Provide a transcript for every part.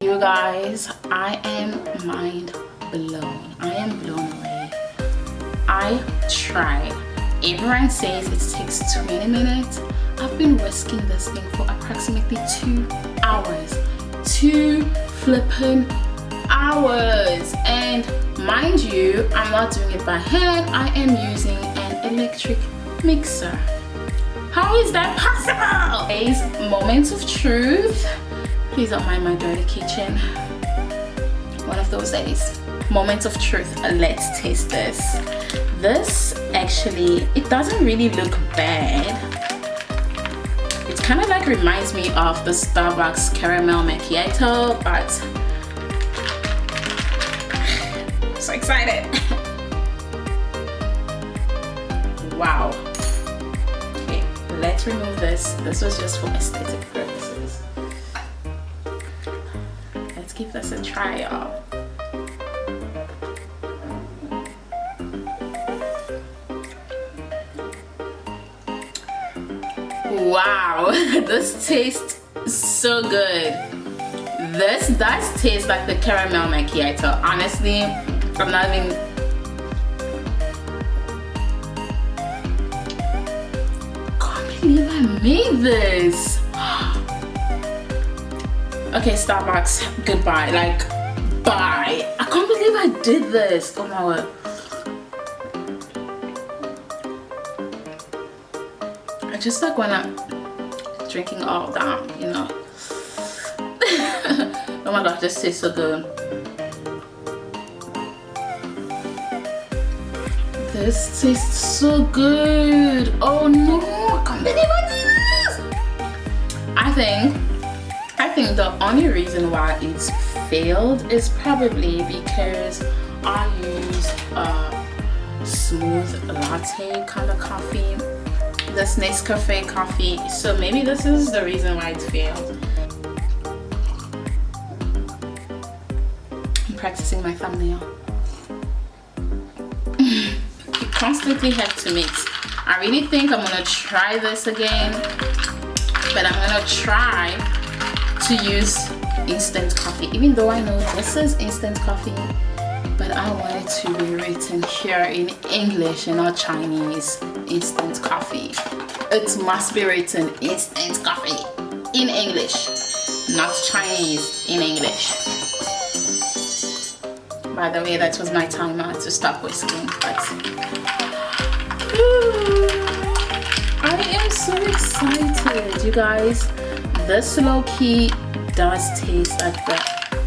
You guys, I am mind blown. I am blown away. I tried. Everyone says it takes 20 minutes. I've been whisking this thing for approximately 2 hours. 2 flipping hours. And mind you, I'm not doing it by hand. I am using an electric mixer. How is that possible? Today's moments of truth. Please don't mind my dirty kitchen. One of those days. Moments of truth. Let's taste this. This actually, it doesn't really look bad. It kind of like reminds me of the Starbucks caramel macchiato, but I'm so excited. Wow. Okay, let's remove this. This was just for aesthetic purposes. Let's give this a try, y'all. Wow, this tastes so good. This does taste like the caramel macchiato. Honestly, I'm not even... can't believe I made this. Okay, Starbucks, goodbye. Like, bye. I can't believe I did this. Oh my word. I just like when I'm drinking all down, you know. Oh my god, this tastes so good. This tastes so good. Oh no, I can't believe I did this. I think the only reason why it's failed is probably because I used a smooth latte kind of coffee. This Nescafe coffee, so maybe this is the reason why it failed. I'm practicing my thumbnail. You constantly have to mix. I really think I'm gonna try this again, but I'm gonna try to use instant coffee, even though I know this is instant coffee, but I want it to be written here in English and not Chinese. Instant coffee. It must be written instant coffee in English, not Chinese, in English. By the way, that was my timer to stop whisking. But I am so excited, you guys. This low-key does taste like the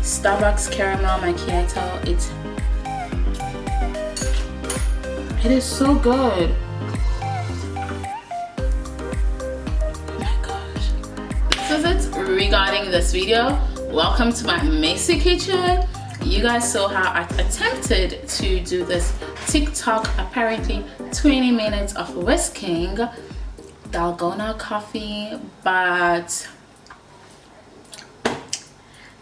Starbucks caramel macchiato. It is so good. This is it regarding this video. Welcome to my messy kitchen. You guys saw how I attempted to do this TikTok apparently 20 minutes of whisking Dalgona coffee, but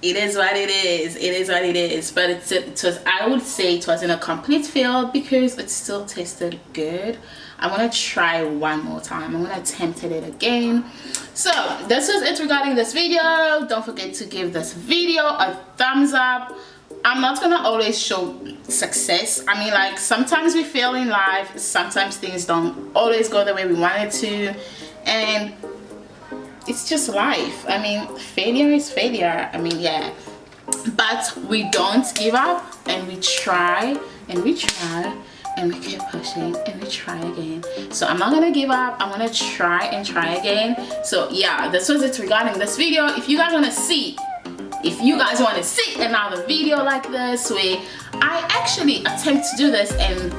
it is what it is. It is what it is. But it was, I would say it wasn't a complete fail because it still tasted good. I'm gonna try one more time. I'm gonna attempt it again. So this was it regarding this video. Don't forget to give this video a thumbs up. I'm not gonna always show success. I mean, like, sometimes we fail in life, sometimes things don't always go the way we wanted to, and it's just life. I mean, failure is failure. I mean, yeah, but we don't give up, and we try and we try and we keep pushing and we try again. So I'm not gonna give up. I'm gonna try and try again. So yeah, this was it regarding this video. If you guys want to see another video like this where I actually attempt to do this and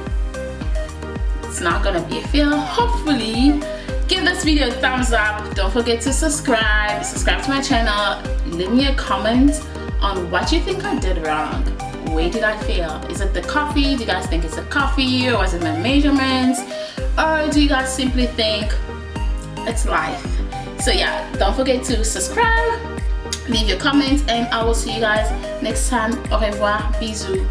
it's not gonna be a fail, hopefully give this video a thumbs up. Don't forget to subscribe to my channel. Leave me a comment on what you think I did wrong. Where did I fail? Is it the coffee? Do you guys think it's the coffee, or was it my measurements, or do you guys simply think it's life? So yeah, don't forget to subscribe, leave your comments, and I will see you guys next time. Au revoir, bisous.